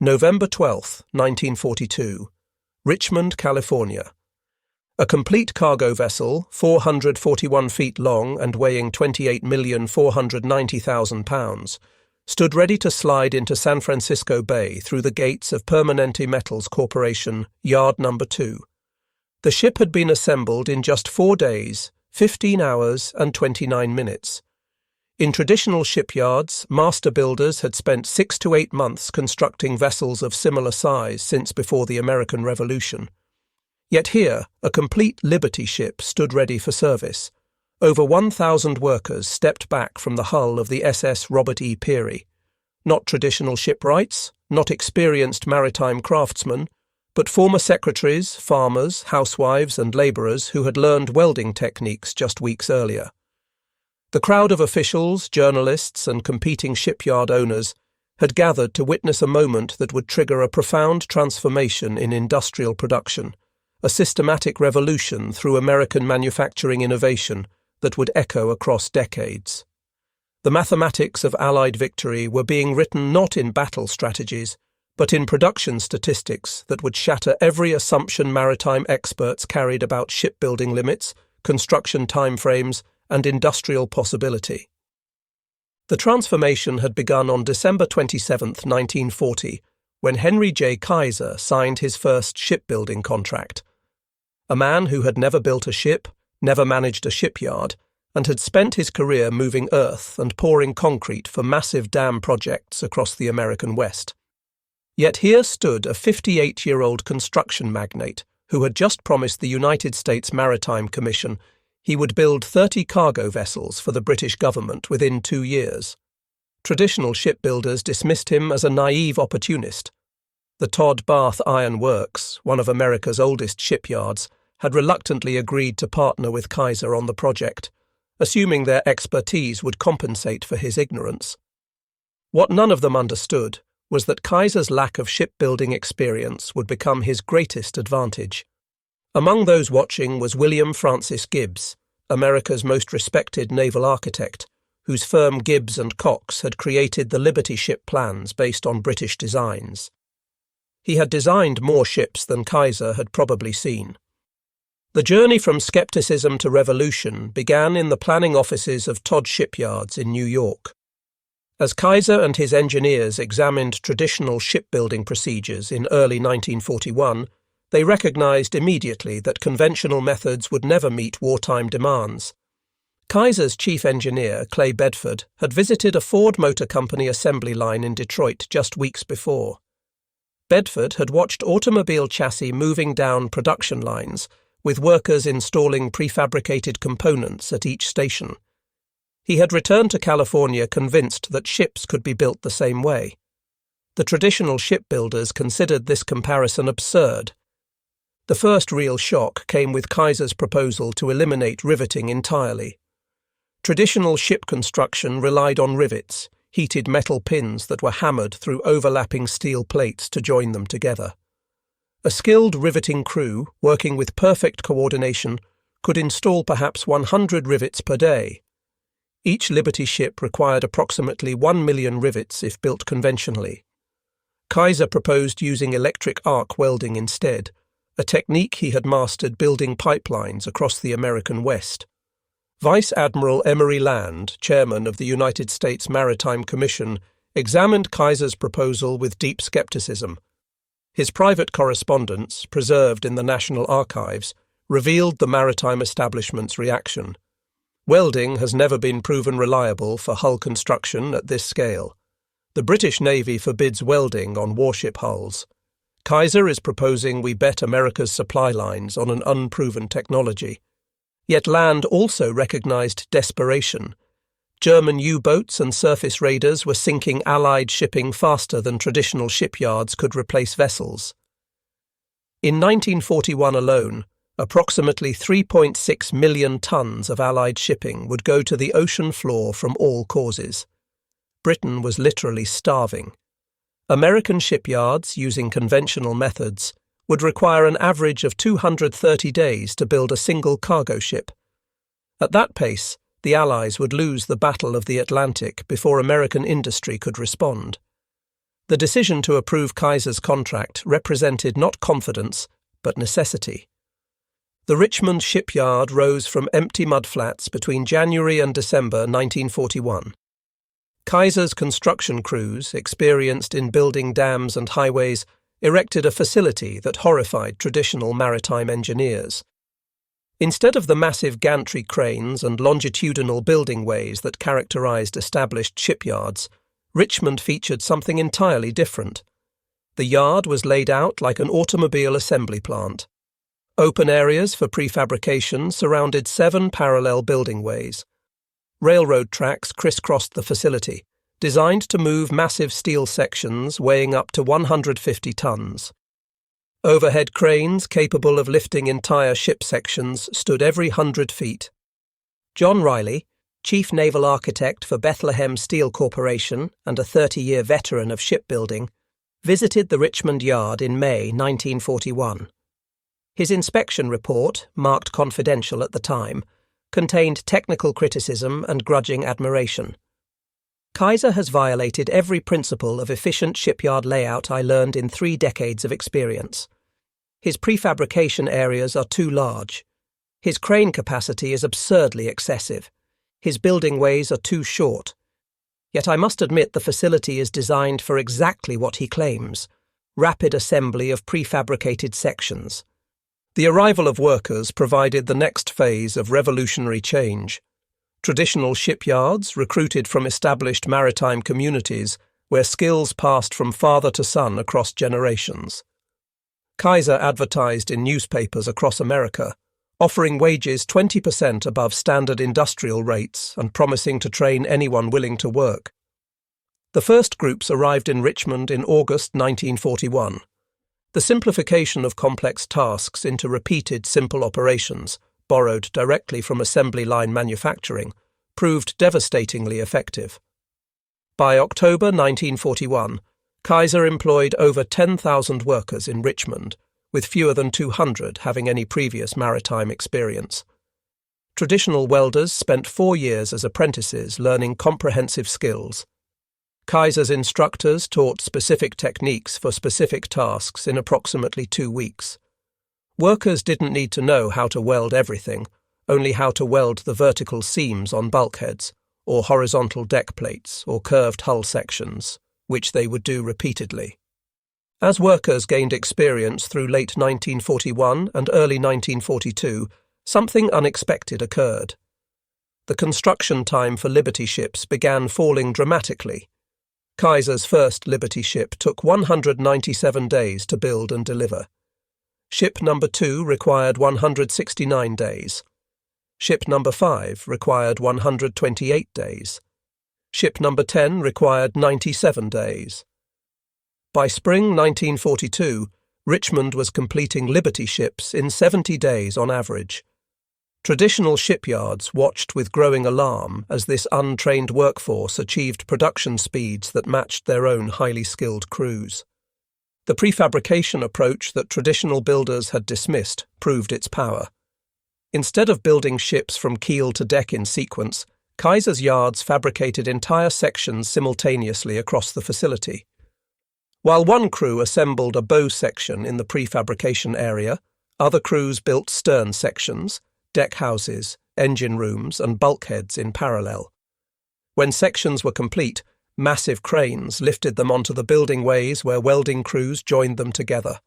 November 12, 1942. Richmond, California. A complete cargo vessel, 441 feet long and weighing 28,490,000 pounds, stood ready to slide into San Francisco Bay through the gates of Permanente Metals Corporation, Yard No. 2. The ship had been assembled in just 4 days, 15 hours and 29 minutes. In traditional shipyards, master builders had spent 6 to 8 months constructing vessels of similar size since before the American Revolution. Yet here, a complete Liberty ship stood ready for service. Over 1,000 workers stepped back from the hull of the SS Robert E. Peary. Not traditional shipwrights, not experienced maritime craftsmen, but former secretaries, farmers, housewives and labourers who had learned welding techniques just weeks earlier. The crowd of officials, journalists and competing shipyard owners had gathered to witness a moment that would trigger a profound transformation in industrial production, a systematic revolution through American manufacturing innovation that would echo across decades. The mathematics of Allied victory were being written not in battle strategies, but in production statistics that would shatter every assumption maritime experts carried about shipbuilding limits, construction timeframes, and industrial possibility. The transformation had begun on December 27, 1940, when Henry Kaiser signed his first shipbuilding contract. A man who had never built a ship, never managed a shipyard, and had spent his career moving earth and pouring concrete for massive dam projects across the American West. Yet here stood a 58-year-old construction magnate who had just promised the United States Maritime Commission he would build 30 cargo vessels for the British government within 2 years. Traditional shipbuilders dismissed him as a naive opportunist. The Todd Bath Iron Works, one of America's oldest shipyards, had reluctantly agreed to partner with Kaiser on the project, assuming their expertise would compensate for his ignorance. What none of them understood was that Kaiser's lack of shipbuilding experience would become his greatest advantage. Among those watching was William Francis Gibbs, America's most respected naval architect, whose firm Gibbs and Cox had created the Liberty ship plans based on British designs. He had designed more ships than Kaiser had probably seen. The journey from skepticism to revolution began in the planning offices of Todd Shipyards in New York. As Kaiser and his engineers examined traditional shipbuilding procedures in early 1941, they recognized immediately that conventional methods would never meet wartime demands. Kaiser's chief engineer, Clay Bedford, had visited a Ford Motor Company assembly line in Detroit just weeks before. Bedford had watched automobile chassis moving down production lines, with workers installing prefabricated components at each station. He had returned to California convinced that ships could be built the same way. The traditional shipbuilders considered this comparison absurd. The first real shock came with Kaiser's proposal to eliminate riveting entirely. Traditional ship construction relied on rivets, heated metal pins that were hammered through overlapping steel plates to join them together. A skilled riveting crew, working with perfect coordination, could install perhaps 100 rivets per day. Each Liberty ship required approximately 1 million rivets if built conventionally. Kaiser proposed using electric arc welding instead, a technique he had mastered building pipelines across the American West. Vice Admiral Emory Land, chairman of the United States Maritime Commission, examined Kaiser's proposal with deep skepticism. His private correspondence, preserved in the National Archives, revealed the maritime establishment's reaction. Welding has never been proven reliable for hull construction at this scale. The British Navy forbids welding on warship hulls. Kaiser is proposing we bet America's supply lines on an unproven technology. Yet Land also recognized desperation. German U-boats and surface raiders were sinking Allied shipping faster than traditional shipyards could replace vessels. In 1941 alone, approximately 3.6 million tons of Allied shipping would go to the ocean floor from all causes. Britain was literally starving. American shipyards, using conventional methods, would require an average of 230 days to build a single cargo ship. At that pace, the Allies would lose the Battle of the Atlantic before American industry could respond. The decision to approve Kaiser's contract represented not confidence, but necessity. The Richmond Shipyard rose from empty mudflats between January and December 1941. Kaiser's construction crews, experienced in building dams and highways, erected a facility that horrified traditional maritime engineers. Instead of the massive gantry cranes and longitudinal building ways that characterized established shipyards, Richmond featured something entirely different. The yard was laid out like an automobile assembly plant. Open areas for prefabrication surrounded 7 parallel building ways. Railroad tracks crisscrossed the facility, designed to move massive steel sections weighing up to 150 tons. Overhead cranes capable of lifting entire ship sections stood every 100 feet. John Riley, Chief Naval Architect for Bethlehem Steel Corporation and a 30-year veteran of shipbuilding, visited the Richmond Yard in May 1941. His inspection report, marked confidential at the time, contained technical criticism and grudging admiration. Kaiser has violated every principle of efficient shipyard layout I learned in 3 decades of experience. His prefabrication areas are too large. His crane capacity is absurdly excessive. His building ways are too short. Yet I must admit the facility is designed for exactly what he claims: rapid assembly of prefabricated sections. The arrival of workers provided the next phase of revolutionary change. Traditional shipyards recruited from established maritime communities where skills passed from father to son across generations. Kaiser advertised in newspapers across America, offering wages 20% above standard industrial rates and promising to train anyone willing to work. The first groups arrived in Richmond in August 1941. The simplification of complex tasks into repeated simple operations, borrowed directly from assembly line manufacturing, proved devastatingly effective. By October 1941, Kaiser employed over 10,000 workers in Richmond, with fewer than 200 having any previous maritime experience. Traditional welders spent 4 years as apprentices learning comprehensive skills. Kaiser's instructors taught specific techniques for specific tasks in approximately 2 weeks. Workers didn't need to know how to weld everything, only how to weld the vertical seams on bulkheads, or horizontal deck plates, or curved hull sections, which they would do repeatedly. As workers gained experience through late 1941 and early 1942, something unexpected occurred. The construction time for Liberty ships began falling dramatically. Kaiser's first Liberty ship took 197 days to build and deliver. Ship number 2 required 169 days. Ship number 5 required 128 days. Ship number 10 required 97 days. By spring 1942, Richmond was completing Liberty ships in 70 days on average. Traditional shipyards watched with growing alarm as this untrained workforce achieved production speeds that matched their own highly skilled crews. The prefabrication approach that traditional builders had dismissed proved its power. Instead of building ships from keel to deck in sequence, Kaiser's yards fabricated entire sections simultaneously across the facility. While one crew assembled a bow section in the prefabrication area, other crews built stern sections, deck houses, engine rooms, and bulkheads in parallel. When sections were complete, massive cranes lifted them onto the building ways where welding crews joined them together.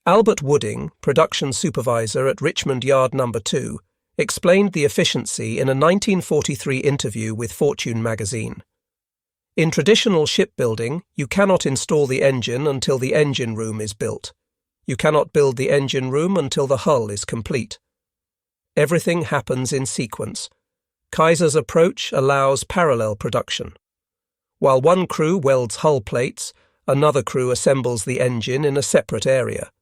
Albert Wooding, production supervisor at Richmond Yard No. 2, explained the efficiency in a 1943 interview with Fortune magazine. In traditional shipbuilding, you cannot install the engine until the engine room is built. You cannot build the engine room until the hull is complete. Everything happens in sequence. Kaiser's approach allows parallel production. While one crew welds hull plates, another crew assembles the engine in a separate area.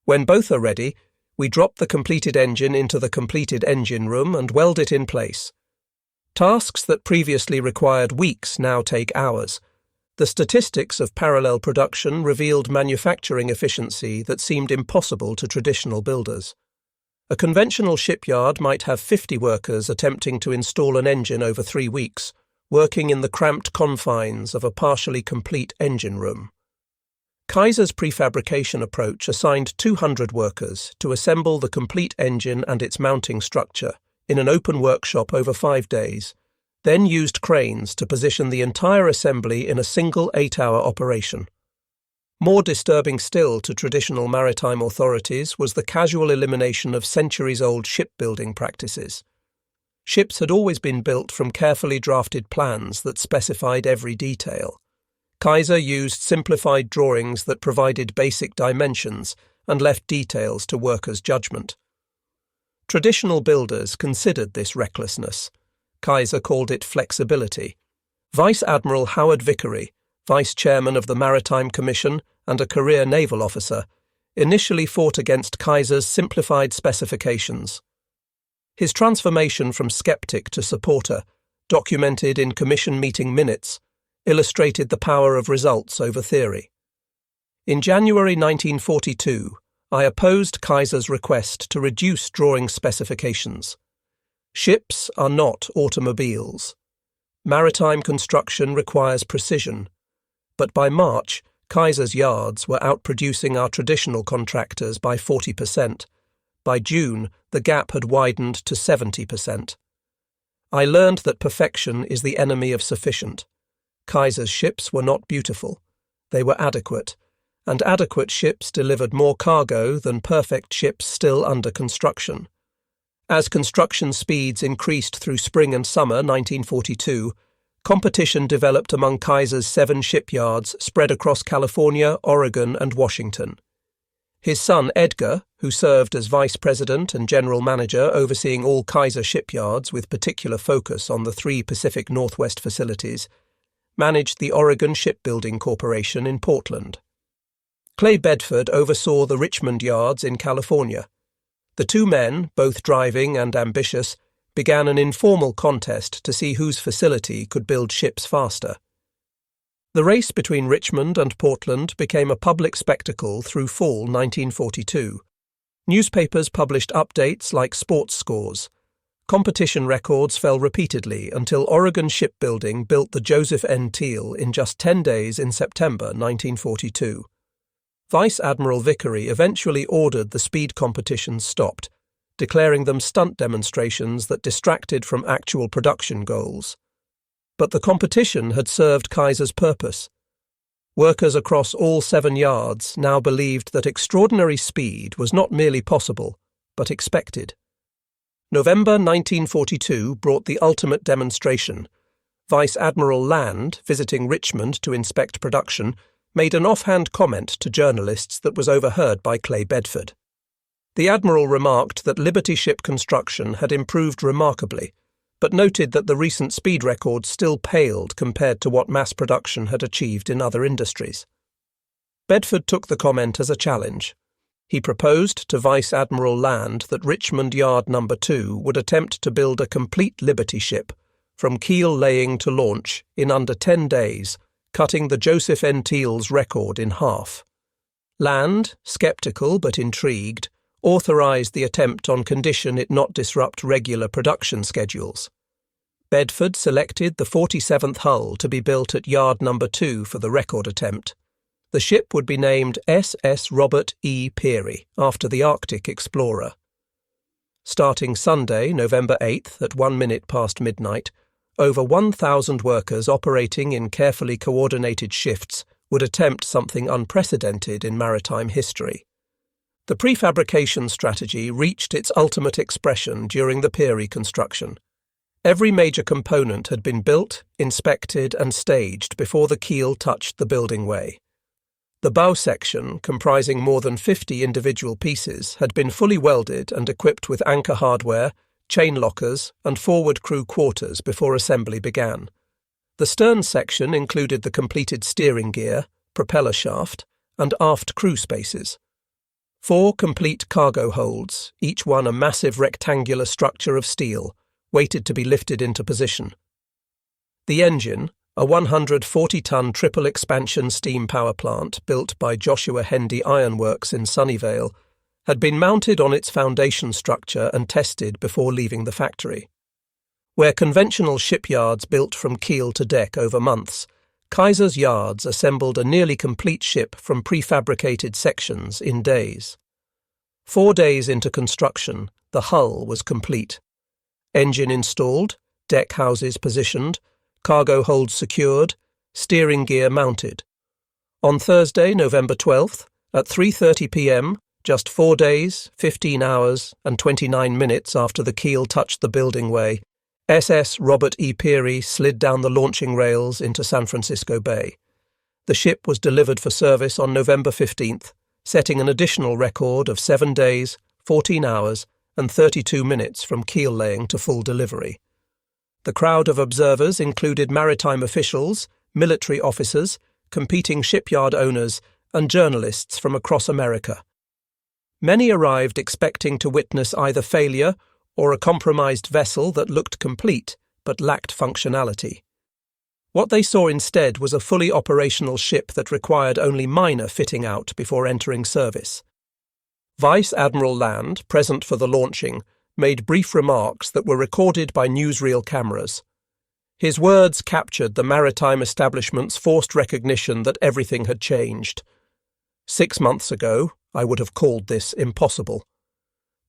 When both are ready, we drop the completed engine into the completed engine room and weld it in place. Tasks that previously required weeks now take hours. The statistics of parallel production revealed manufacturing efficiency that seemed impossible to traditional builders. A conventional shipyard might have 50 workers attempting to install an engine over 3 weeks, working in the cramped confines of a partially complete engine room. Kaiser's prefabrication approach assigned 200 workers to assemble the complete engine and its mounting structure in an open workshop over 5 days, then used cranes to position the entire assembly in a single 8-hour operation. More disturbing still to traditional maritime authorities was the casual elimination of centuries-old shipbuilding practices. Ships had always been built from carefully drafted plans that specified every detail. Kaiser used simplified drawings that provided basic dimensions and left details to workers' judgment. Traditional builders considered this recklessness. Kaiser called it flexibility. Vice Admiral Howard Vickery, Vice Chairman of the Maritime Commission and a career naval officer, initially fought against Kaiser's simplified specifications. His transformation from skeptic to supporter, documented in commission meeting minutes, illustrated the power of results over theory. In January 1942, I opposed Kaiser's request to reduce drawing specifications. Ships are not automobiles. Maritime construction requires precision. But by March, Kaiser's yards were outproducing our traditional contractors by 40%. By June, the gap had widened to 70%. I learned that perfection is the enemy of sufficient. Kaiser's ships were not beautiful. They were adequate, and adequate ships delivered more cargo than perfect ships still under construction. As construction speeds increased through spring and summer 1942, competition developed among Kaiser's 7 shipyards spread across California, Oregon, and Washington. His son Edgar, who served as vice president and general manager overseeing all Kaiser shipyards with particular focus on the 3 Pacific Northwest facilities, managed the Oregon Shipbuilding Corporation in Portland. Clay Bedford oversaw the Richmond yards in California. The 2 men, both driving and ambitious, began an informal contest to see whose facility could build ships faster. The race between Richmond and Portland became a public spectacle through fall 1942. Newspapers published updates like sports scores. Competition records fell repeatedly until Oregon Shipbuilding built the Joseph N. Teal in just 10 days in September 1942. Vice Admiral Vickery eventually ordered the speed competitions stopped, declaring them stunt demonstrations that distracted from actual production goals. But the competition had served Kaiser's purpose. Workers across all 7 yards now believed that extraordinary speed was not merely possible, but expected. November 1942 brought the ultimate demonstration. Vice Admiral Land, visiting Richmond to inspect production, made an offhand comment to journalists that was overheard by Clay Bedford. The Admiral remarked that Liberty ship construction had improved remarkably, but noted that the recent speed records still paled compared to what mass production had achieved in other industries. Bedford took the comment as a challenge. He proposed to Vice Admiral Land that Richmond Yard No. 2 would attempt to build a complete Liberty ship, from keel laying to launch, in under 10 days, cutting the Joseph N. Teal's record in half. Land, sceptical but intrigued, authorized the attempt on condition it not disrupt regular production schedules. Bedford selected the 47th hull to be built at Yard No. 2 for the record attempt. The ship would be named SS Robert E. Peary, after the Arctic explorer. Starting Sunday, November 8th at 1 minute past midnight, over 1,000 workers operating in carefully coordinated shifts would attempt something unprecedented in maritime history. The prefabrication strategy reached its ultimate expression during the Peary construction. Every major component had been built, inspected and staged before the keel touched the building way. The bow section, comprising more than 50 individual pieces, had been fully welded and equipped with anchor hardware, chain lockers and forward crew quarters before assembly began. The stern section included the completed steering gear, propeller shaft, and aft crew spaces. 4 complete cargo holds, each one a massive rectangular structure of steel, waited to be lifted into position. The engine, a 140-ton triple-expansion steam power plant built by Joshua Hendy Iron Works in Sunnyvale, had been mounted on its foundation structure and tested before leaving the factory. Where conventional shipyards built from keel to deck over months, Kaiser's yards assembled a nearly complete ship from prefabricated sections in days. 4 days into construction, the hull was complete. Engine installed, deck houses positioned, cargo holds secured, steering gear mounted. On Thursday, November 12th, at 3:30 p.m., just 4 days, 15 hours, and 29 minutes after the keel touched the building way, SS Robert E. Peary slid down the launching rails into San Francisco Bay. The ship was delivered for service on November 15th, setting an additional record of 7 days, 14 hours, and 32 minutes from keel laying to full delivery. The crowd of observers included maritime officials, military officers, competing shipyard owners, and journalists from across America. Many arrived expecting to witness either failure or a compromised vessel that looked complete but lacked functionality. What they saw instead was a fully operational ship that required only minor fitting out before entering service. Vice Admiral Land, present for the launching, made brief remarks that were recorded by newsreel cameras. His words captured the maritime establishment's forced recognition that everything had changed. 6 months ago, I would have called this impossible.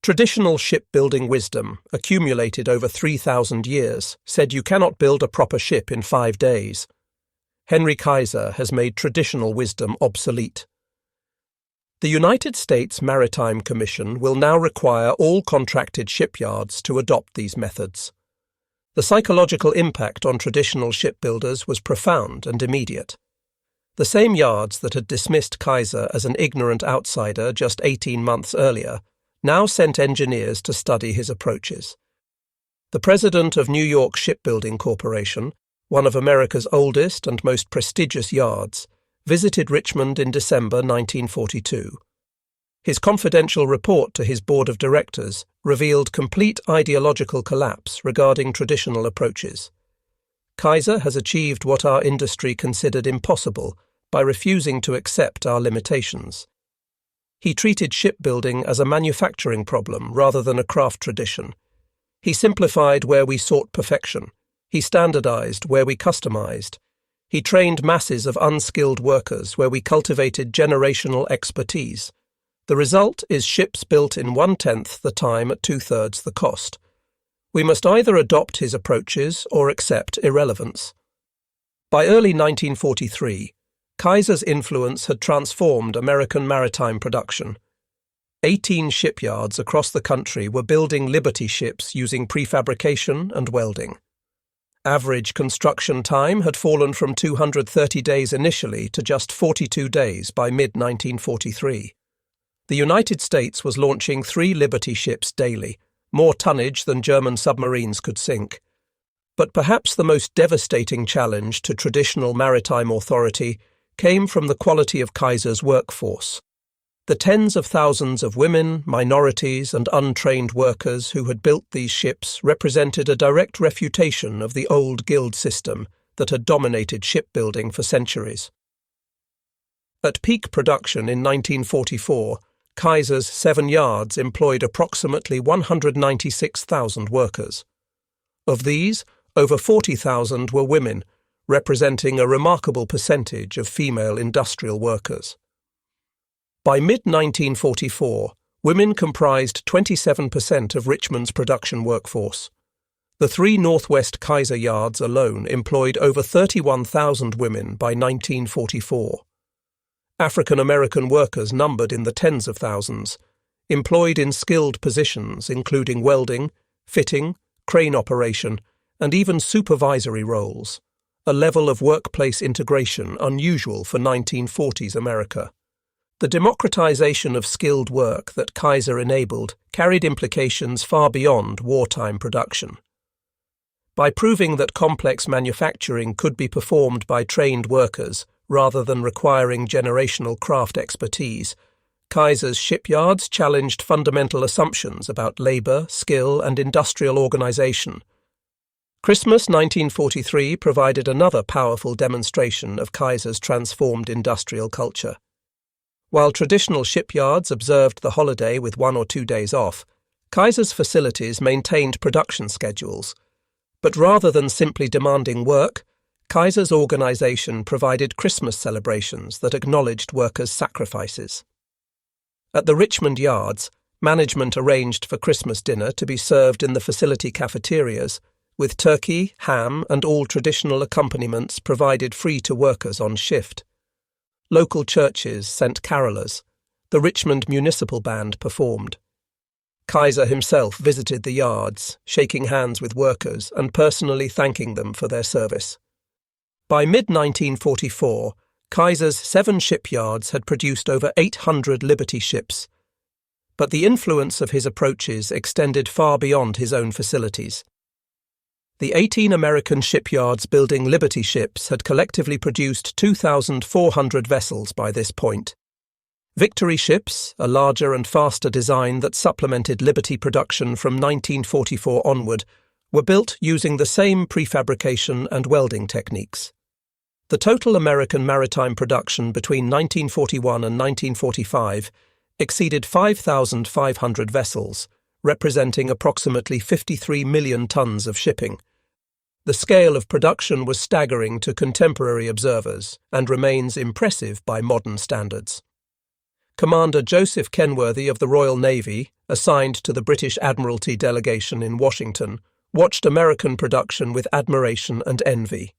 Traditional shipbuilding wisdom, accumulated over 3,000 years, said you cannot build a proper ship in 5 days. Henry Kaiser has made traditional wisdom obsolete. The United States Maritime Commission will now require all contracted shipyards to adopt these methods. The psychological impact on traditional shipbuilders was profound and immediate. The same yards that had dismissed Kaiser as an ignorant outsider just 18 months earlier now sent engineers to study his approaches. The president of New York Shipbuilding Corporation, one of America's oldest and most prestigious yards, visited Richmond in December 1942. His confidential report to his board of directors revealed complete ideological collapse regarding traditional approaches. Kaiser has achieved what our industry considered impossible by refusing to accept our limitations. He treated shipbuilding as a manufacturing problem rather than a craft tradition. He simplified where we sought perfection. He standardized where we customized. He trained masses of unskilled workers where we cultivated generational expertise. The result is ships built in 1/10 the time at 2/3 the cost. We must either adopt his approaches or accept irrelevance. By early 1943, Kaiser's influence had transformed American maritime production. 18 shipyards across the country were building Liberty ships using prefabrication and welding. Average construction time had fallen from 230 days initially to just 42 days by mid-1943. The United States was launching 3 Liberty ships daily, more tonnage than German submarines could sink. But perhaps the most devastating challenge to traditional maritime authority came from the quality of Kaiser's workforce. The tens of thousands of women, minorities, and untrained workers who had built these ships represented a direct refutation of the old guild system that had dominated shipbuilding for centuries. At peak production in 1944, Kaiser's 7 yards employed approximately 196,000 workers. Of these, over 40,000 were women, representing a remarkable percentage of female industrial workers. By mid-1944, women comprised 27% of Richmond's production workforce. The 3 Northwest Kaiser yards alone employed over 31,000 women by 1944. African American workers numbered in the tens of thousands, employed in skilled positions including welding, fitting, crane operation, and even supervisory roles, a level of workplace integration unusual for 1940s America. The democratization of skilled work that Kaiser enabled carried implications far beyond wartime production. By proving that complex manufacturing could be performed by trained workers rather than requiring generational craft expertise, Kaiser's shipyards challenged fundamental assumptions about labor, skill, and industrial organization. Christmas 1943 provided another powerful demonstration of Kaiser's transformed industrial culture. While traditional shipyards observed the holiday with 1 or 2 days off, Kaiser's facilities maintained production schedules. But rather than simply demanding work, Kaiser's organization provided Christmas celebrations that acknowledged workers' sacrifices. At the Richmond yards, management arranged for Christmas dinner to be served in the facility cafeterias, with turkey, ham, and all traditional accompaniments provided free to workers on shift. Local churches sent carolers. The Richmond Municipal Band performed. Kaiser himself visited the yards, shaking hands with workers and personally thanking them for their service. By mid-1944, Kaiser's 7 shipyards had produced over 800 Liberty ships, but the influence of his approaches extended far beyond his own facilities. The 18 American shipyards building Liberty ships had collectively produced 2,400 vessels by this point. Victory ships, a larger and faster design that supplemented Liberty production from 1944 onward, were built using the same prefabrication and welding techniques. The total American maritime production between 1941 and 1945 exceeded 5,500 vessels, representing approximately 53 million tons of shipping. The scale of production was staggering to contemporary observers and remains impressive by modern standards. Commander Joseph Kenworthy of the Royal Navy, assigned to the British Admiralty delegation in Washington, watched American production with admiration and envy.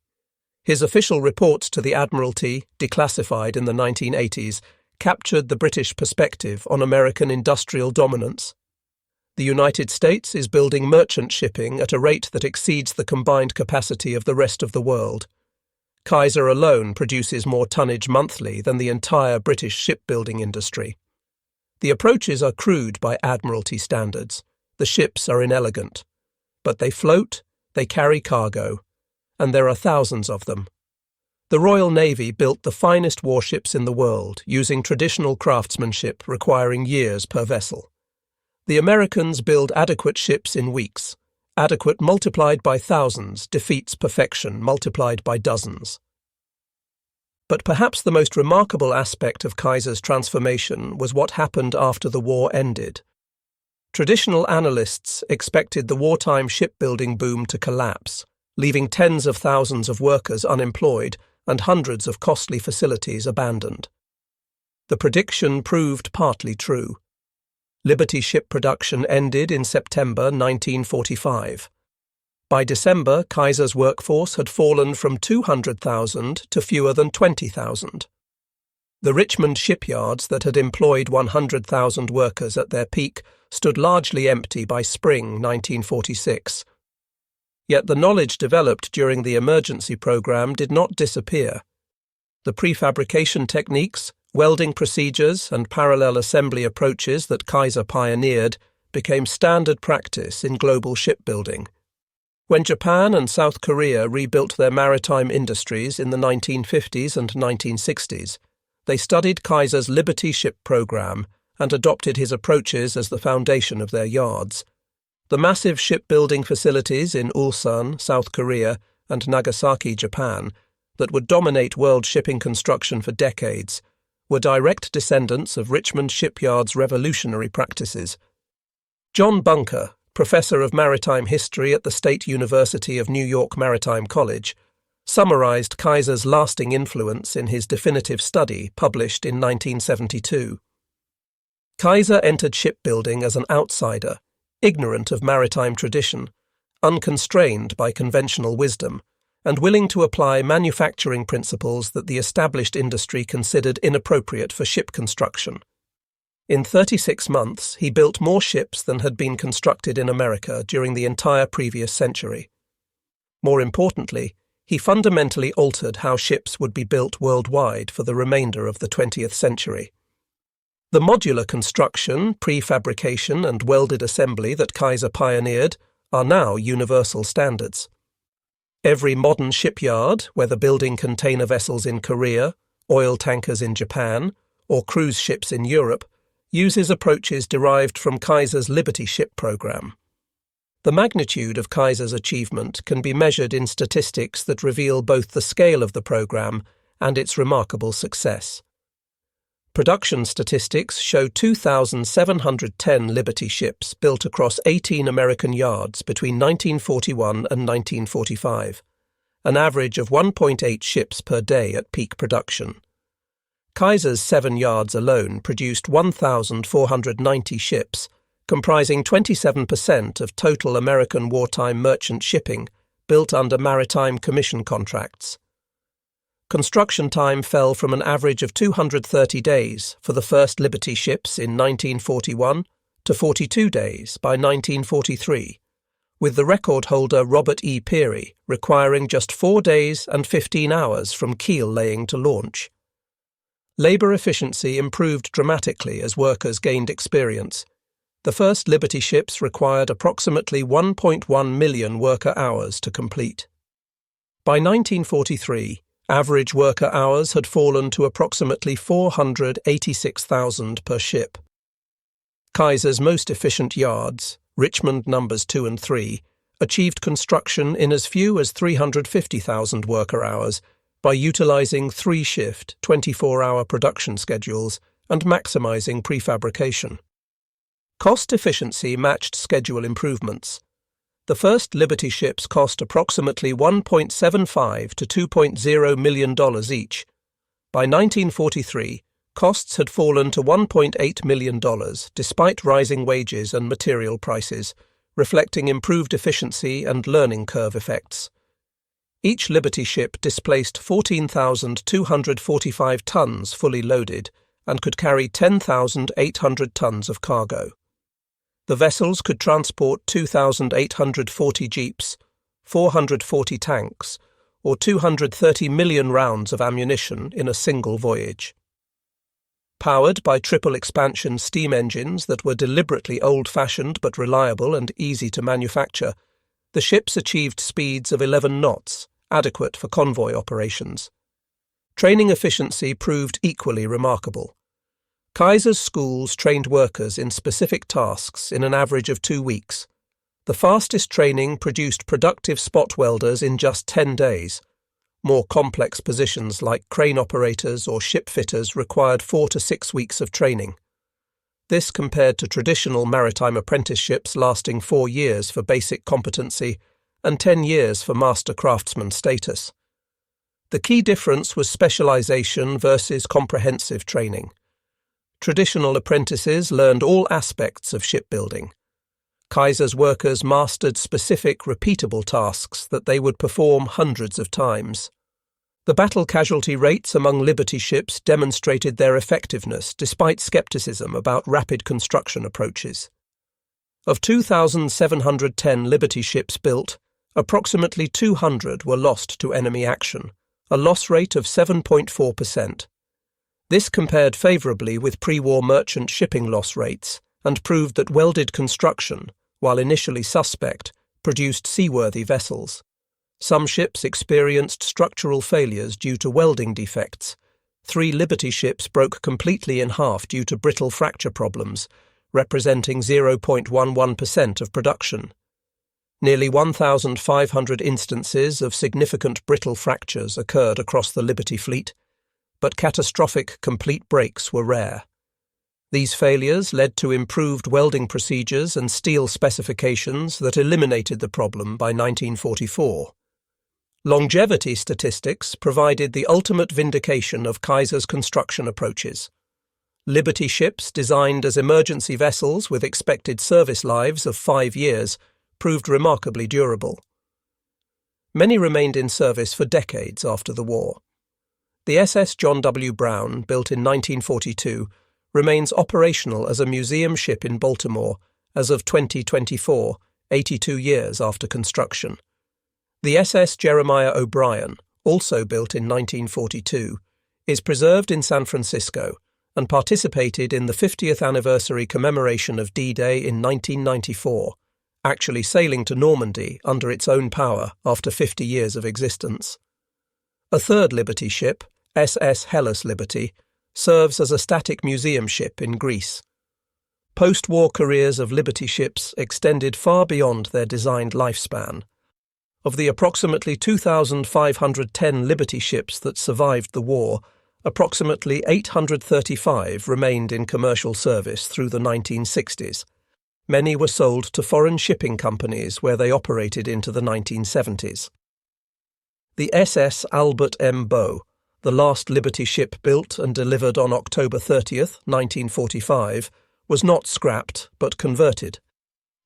His official reports to the Admiralty, declassified in the 1980s, captured the British perspective on American industrial dominance. The United States is building merchant shipping at a rate that exceeds the combined capacity of the rest of the world. Kaiser alone produces more tonnage monthly than the entire British shipbuilding industry. The approaches are crude by Admiralty standards. The ships are inelegant. But they float, they carry cargo, and there are thousands of them. The Royal Navy built the finest warships in the world, using traditional craftsmanship requiring years per vessel. The Americans build adequate ships in weeks. Adequate multiplied by thousands defeats perfection multiplied by dozens. But perhaps the most remarkable aspect of Kaiser's transformation was what happened after the war ended. Traditional analysts expected the wartime shipbuilding boom to collapse, leaving tens of thousands of workers unemployed and hundreds of costly facilities abandoned. The prediction proved partly true. Liberty ship production ended in September 1945. By December, Kaiser's workforce had fallen from 200,000 to fewer than 20,000. The Richmond shipyards that had employed 100,000 workers at their peak stood largely empty by spring 1946. Yet the knowledge developed during the emergency program did not disappear. The prefabrication techniques, welding procedures, and parallel assembly approaches that Kaiser pioneered became standard practice in global shipbuilding. When Japan and South Korea rebuilt their maritime industries in the 1950s and 1960s, they studied Kaiser's Liberty ship program and adopted his approaches as the foundation of their yards. The massive shipbuilding facilities in Ulsan, South Korea, and Nagasaki, Japan, that would dominate world shipping construction for decades, were direct descendants of Richmond Shipyards' revolutionary practices. John Bunker, professor of maritime history at the State University of New York Maritime College, summarized Kaiser's lasting influence in his definitive study published in 1972. Kaiser entered shipbuilding as an outsider, ignorant of maritime tradition, unconstrained by conventional wisdom, and willing to apply manufacturing principles that the established industry considered inappropriate for ship construction. In 36 months, he built more ships than had been constructed in America during the entire previous century. More importantly, he fundamentally altered how ships would be built worldwide for the remainder of the 20th century. The modular construction, prefabrication, and welded assembly that Kaiser pioneered are now universal standards. Every modern shipyard, whether building container vessels in Korea, oil tankers in Japan, or cruise ships in Europe, uses approaches derived from Kaiser's Liberty ship program. The magnitude of Kaiser's achievement can be measured in statistics that reveal both the scale of the program and its remarkable success. Production statistics show 2,710 Liberty ships built across 18 American yards between 1941 and 1945, an average of 1.8 ships per day at peak production. Kaiser's 7 yards alone produced 1,490 ships, comprising 27% of total American wartime merchant shipping built under Maritime Commission contracts. Construction time fell from an average of 230 days for the first Liberty ships in 1941 to 42 days by 1943, with the record holder Robert E. Peary requiring just 4 days and 15 hours from keel laying to launch. Labour efficiency improved dramatically as workers gained experience. The first Liberty ships required approximately 1.1 million worker hours to complete. By 1943, average worker hours had fallen to approximately 486,000 per ship. Kaiser's most efficient yards, Richmond Nos. 2 and 3, achieved construction in as few as 350,000 worker hours by utilising 3-shift, 24-hour production schedules and maximising prefabrication. Cost efficiency matched schedule improvements. The first Liberty ships cost approximately $1.75 to $2.0 million each. By 1943, costs had fallen to $1.8 million despite rising wages and material prices, reflecting improved efficiency and learning curve effects. Each Liberty ship displaced 14,245 tons fully loaded and could carry 10,800 tons of cargo. The vessels could transport 2,840 jeeps, 440 tanks, or 230 million rounds of ammunition in a single voyage. Powered by triple expansion steam engines that were deliberately old-fashioned but reliable and easy to manufacture, the ships achieved speeds of 11 knots, adequate for convoy operations. Training efficiency proved equally remarkable. Kaiser's schools trained workers in specific tasks in an average of 2 weeks. The fastest training produced productive spot welders in just 10 days. More complex positions like crane operators or ship fitters required 4 to 6 weeks of training. This compared to traditional maritime apprenticeships lasting 4 years for basic competency and 10 years for master craftsman status. The key difference was specialization versus comprehensive training. Traditional apprentices learned all aspects of shipbuilding. Kaiser's workers mastered specific, repeatable tasks that they would perform hundreds of times. The battle casualty rates among Liberty ships demonstrated their effectiveness despite skepticism about rapid construction approaches. Of 2,710 Liberty ships built, approximately 200 were lost to enemy action, a loss rate of 7.4%. This compared favourably with pre-war merchant shipping loss rates and proved that welded construction, while initially suspect, produced seaworthy vessels. Some ships experienced structural failures due to welding defects. 3 Liberty ships broke completely in half due to brittle fracture problems, representing 0.11% of production. Nearly 1,500 instances of significant brittle fractures occurred across the Liberty fleet, but catastrophic complete breaks were rare. These failures led to improved welding procedures and steel specifications that eliminated the problem by 1944. Longevity statistics provided the ultimate vindication of Kaiser's construction approaches. Liberty ships, designed as emergency vessels with expected service lives of 5 years, proved remarkably durable. Many remained in service for decades after the war. The SS John W. Brown, built in 1942, remains operational as a museum ship in Baltimore as of 2024, 82 years after construction. The SS Jeremiah O'Brien, also built in 1942, is preserved in San Francisco and participated in the 50th anniversary commemoration of D-Day in 1994, actually sailing to Normandy under its own power after 50 years of existence. A third Liberty ship, SS Hellas Liberty, serves as a static museum ship in Greece. Post-war careers of Liberty ships extended far beyond their designed lifespan. Of the approximately 2,510 Liberty ships that survived the war, approximately 835 remained in commercial service through the 1960s. Many were sold to foreign shipping companies where they operated into the 1970s. The SS Albert M. Bow, the last Liberty ship built and delivered on October 30th, 1945, was not scrapped but converted.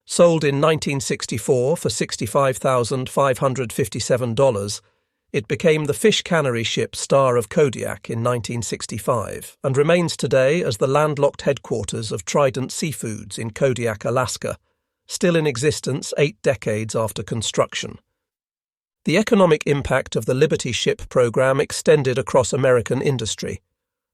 Sold in 1964 for $65,557, it became the fish cannery ship Star of Kodiak in 1965 and remains today as the landlocked headquarters of Trident Seafoods in Kodiak, Alaska, still in existence 8 decades after construction. The economic impact of the Liberty ship program extended across American industry.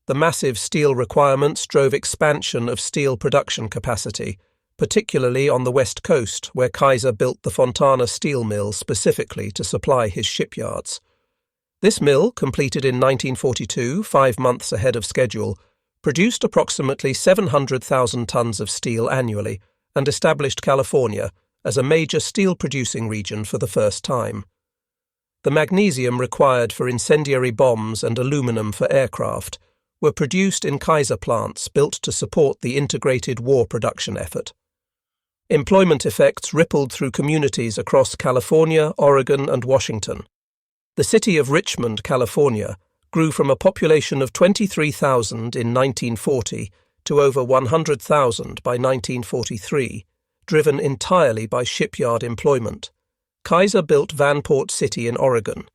The massive steel requirements drove expansion of steel production capacity, particularly on the West Coast, where Kaiser built the Fontana steel mill specifically to supply his shipyards. This mill, completed in 1942, 5 months ahead of schedule, produced approximately 700,000 tons of steel annually and established California as a major steel-producing region for the first time. The magnesium required for incendiary bombs and aluminum for aircraft were produced in Kaiser plants built to support the integrated war production effort. Employment effects rippled through communities across California, Oregon, and Washington. The city of Richmond, California, grew from a population of 23,000 in 1940 to over 100,000 by 1943, driven entirely by shipyard employment. Kaiser built Vanport City in Oregon,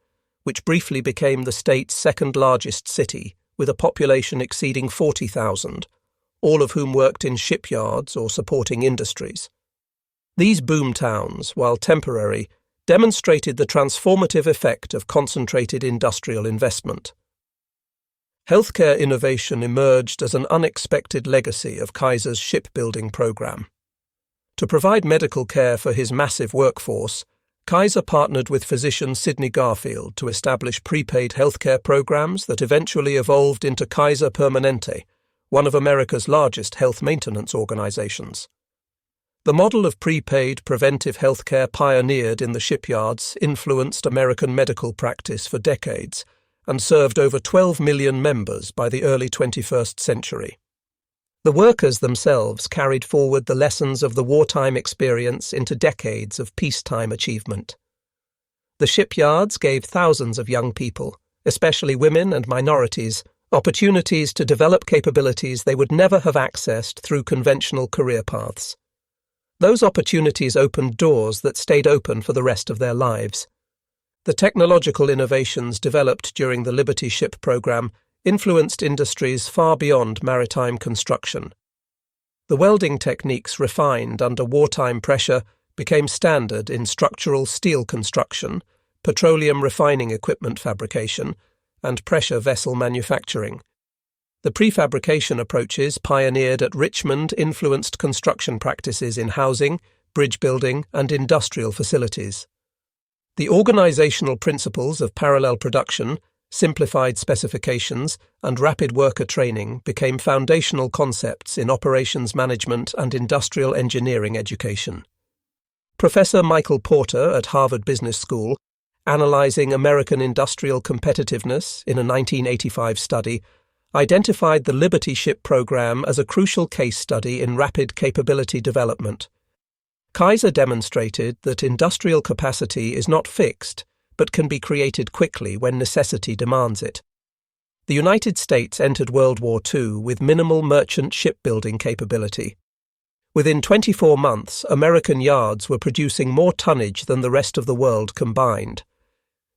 which briefly became the state's second-largest city, with a population exceeding 40,000, all of whom worked in shipyards or supporting industries. These boom towns, while temporary, demonstrated the transformative effect of concentrated industrial investment. Healthcare innovation emerged as an unexpected legacy of Kaiser's shipbuilding program. To provide medical care for his massive workforce, Kaiser partnered with physician Sidney Garfield to establish prepaid healthcare programs that eventually evolved into Kaiser Permanente, one of America's largest health maintenance organizations. The model of prepaid preventive healthcare pioneered in the shipyards influenced American medical practice for decades and served over 12 million members by the early 21st century. The workers themselves carried forward the lessons of the wartime experience into decades of peacetime achievement. The shipyards gave thousands of young people, especially women and minorities, opportunities to develop capabilities they would never have accessed through conventional career paths. Those opportunities opened doors that stayed open for the rest of their lives. The technological innovations developed during the Liberty ship program influenced industries far beyond maritime construction. The welding techniques refined under wartime pressure became standard in structural steel construction, petroleum refining equipment fabrication, and pressure vessel manufacturing. The prefabrication approaches pioneered at Richmond influenced construction practices in housing, bridge building, and industrial facilities. The organizational principles of parallel production, simplified specifications, and rapid worker training became foundational concepts in operations management and industrial engineering education. Professor Michael Porter at Harvard Business School, analyzing American industrial competitiveness in a 1985 study, identified the Liberty ship program as a crucial case study in rapid capability development. Kaiser demonstrated that industrial capacity is not fixed, but can be created quickly when necessity demands it. The United States entered World War II with minimal merchant shipbuilding capability. Within 24 months, American yards were producing more tonnage than the rest of the world combined.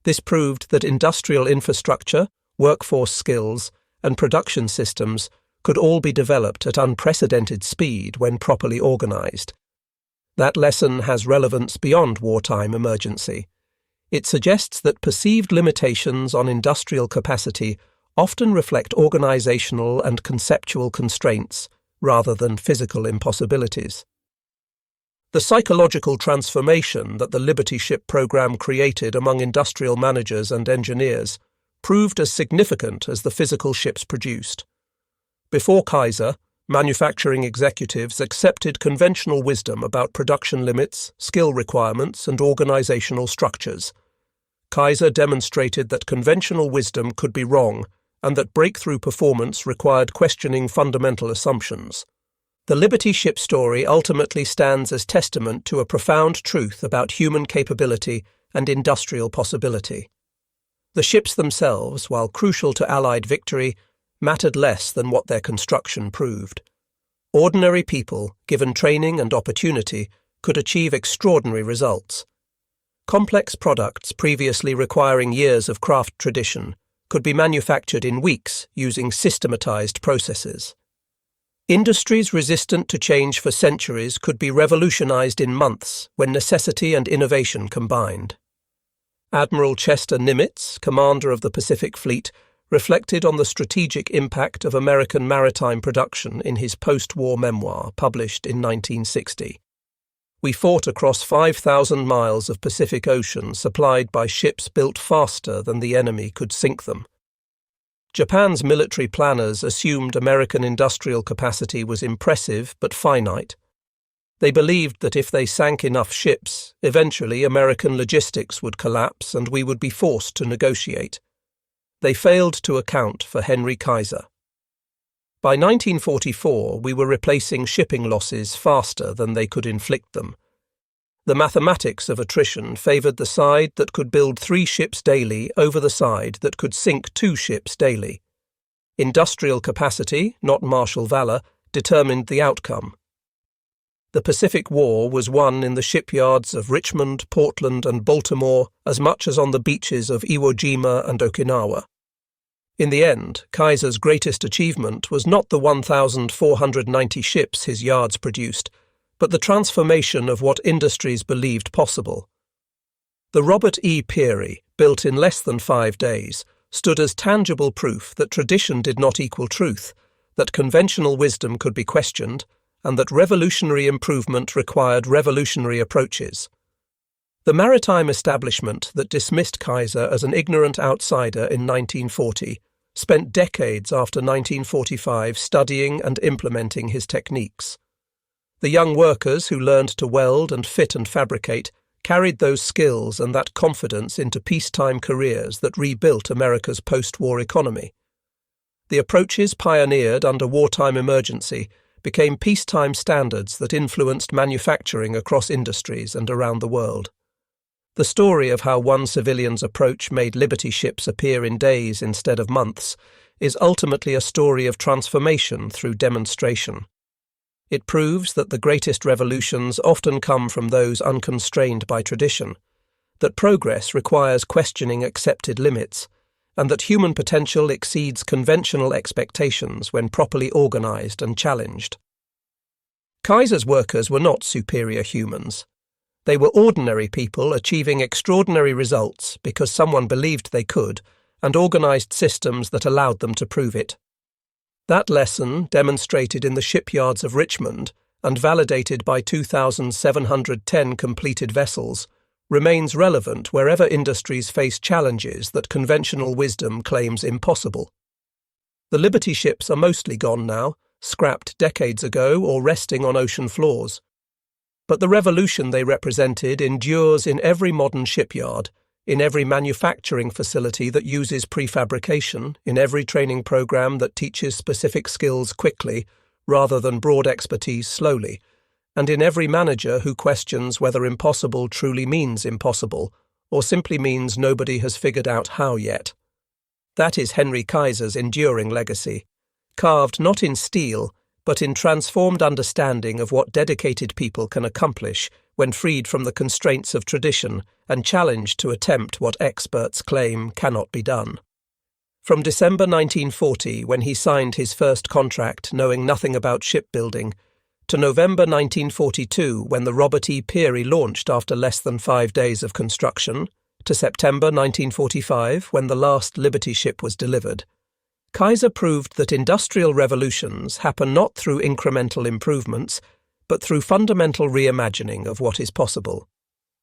This proved that industrial infrastructure, workforce skills, and production systems could all be developed at unprecedented speed when properly organized. That lesson has relevance beyond wartime emergency. It suggests that perceived limitations on industrial capacity often reflect organizational and conceptual constraints rather than physical impossibilities. The psychological transformation that the Liberty ship program created among industrial managers and engineers proved as significant as the physical ships produced. Before Kaiser, manufacturing executives accepted conventional wisdom about production limits, skill requirements, and organizational structures. Kaiser demonstrated that conventional wisdom could be wrong and that breakthrough performance required questioning fundamental assumptions. The Liberty ship story ultimately stands as testament to a profound truth about human capability and industrial possibility. The ships themselves, while crucial to Allied victory, mattered less than what their construction proved. Ordinary people, given training and opportunity, could achieve extraordinary results. Complex products previously requiring years of craft tradition could be manufactured in weeks using systematized processes. Industries resistant to change for centuries could be revolutionized in months when necessity and innovation combined. Admiral Chester Nimitz, commander of the Pacific Fleet, reflected on the strategic impact of American maritime production in his post-war memoir published in 1960. We fought across 5,000 miles of Pacific Ocean supplied by ships built faster than the enemy could sink them. Japan's military planners assumed American industrial capacity was impressive but finite. They believed that if they sank enough ships, eventually American logistics would collapse and we would be forced to negotiate. They failed to account for Henry Kaiser. By 1944, we were replacing shipping losses faster than they could inflict them. The mathematics of attrition favoured the side that could build 3 ships daily over the side that could sink 2 ships daily. Industrial capacity, not martial valour, determined the outcome. The Pacific War was won in the shipyards of Richmond, Portland and Baltimore as much as on the beaches of Iwo Jima and Okinawa. In the end, Kaiser's greatest achievement was not the 1,490 ships his yards produced, but the transformation of what industries believed possible. The Robert E. Peary, built in less than 5 days, stood as tangible proof that tradition did not equal truth, that conventional wisdom could be questioned, and that revolutionary improvement required revolutionary approaches. The maritime establishment that dismissed Kaiser as an ignorant outsider in 1940 spent decades after 1945 studying and implementing his techniques. The young workers who learned to weld and fit and fabricate carried those skills and that confidence into peacetime careers that rebuilt America's post-war economy. The approaches pioneered under wartime emergency became peacetime standards that influenced manufacturing across industries and around the world. The story of how one civilian's approach made Liberty ships appear in days instead of months is ultimately a story of transformation through demonstration. It proves that the greatest revolutions often come from those unconstrained by tradition, that progress requires questioning accepted limits, and that human potential exceeds conventional expectations when properly organized and challenged. Kaiser's workers were not superior humans. They were ordinary people achieving extraordinary results because someone believed they could and organized systems that allowed them to prove it. That lesson, demonstrated in the shipyards of Richmond and validated by 2,710 completed vessels, remains relevant wherever industries face challenges that conventional wisdom claims impossible. The Liberty ships are mostly gone now, scrapped decades ago or resting on ocean floors. But the revolution they represented endures in every modern shipyard, in every manufacturing facility that uses prefabrication, in every training program that teaches specific skills quickly rather than broad expertise slowly, and in every manager who questions whether impossible truly means impossible or simply means nobody has figured out how yet. That is Henry Kaiser's enduring legacy, carved not in steel, but in transformed understanding of what dedicated people can accomplish when freed from the constraints of tradition and challenged to attempt what experts claim cannot be done. From December 1940, when he signed his first contract knowing nothing about shipbuilding, to November 1942, when the Robert E. Peary launched after less than 5 days of construction, to September 1945, when the last Liberty ship was delivered, Kaiser proved that industrial revolutions happen not through incremental improvements, but through fundamental reimagining of what is possible.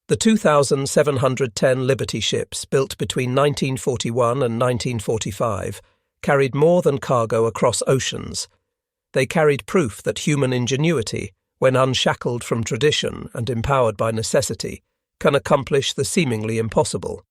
The 2,710 Liberty ships built between 1941 and 1945 carried more than cargo across oceans. They carried proof that human ingenuity, when unshackled from tradition and empowered by necessity, can accomplish the seemingly impossible.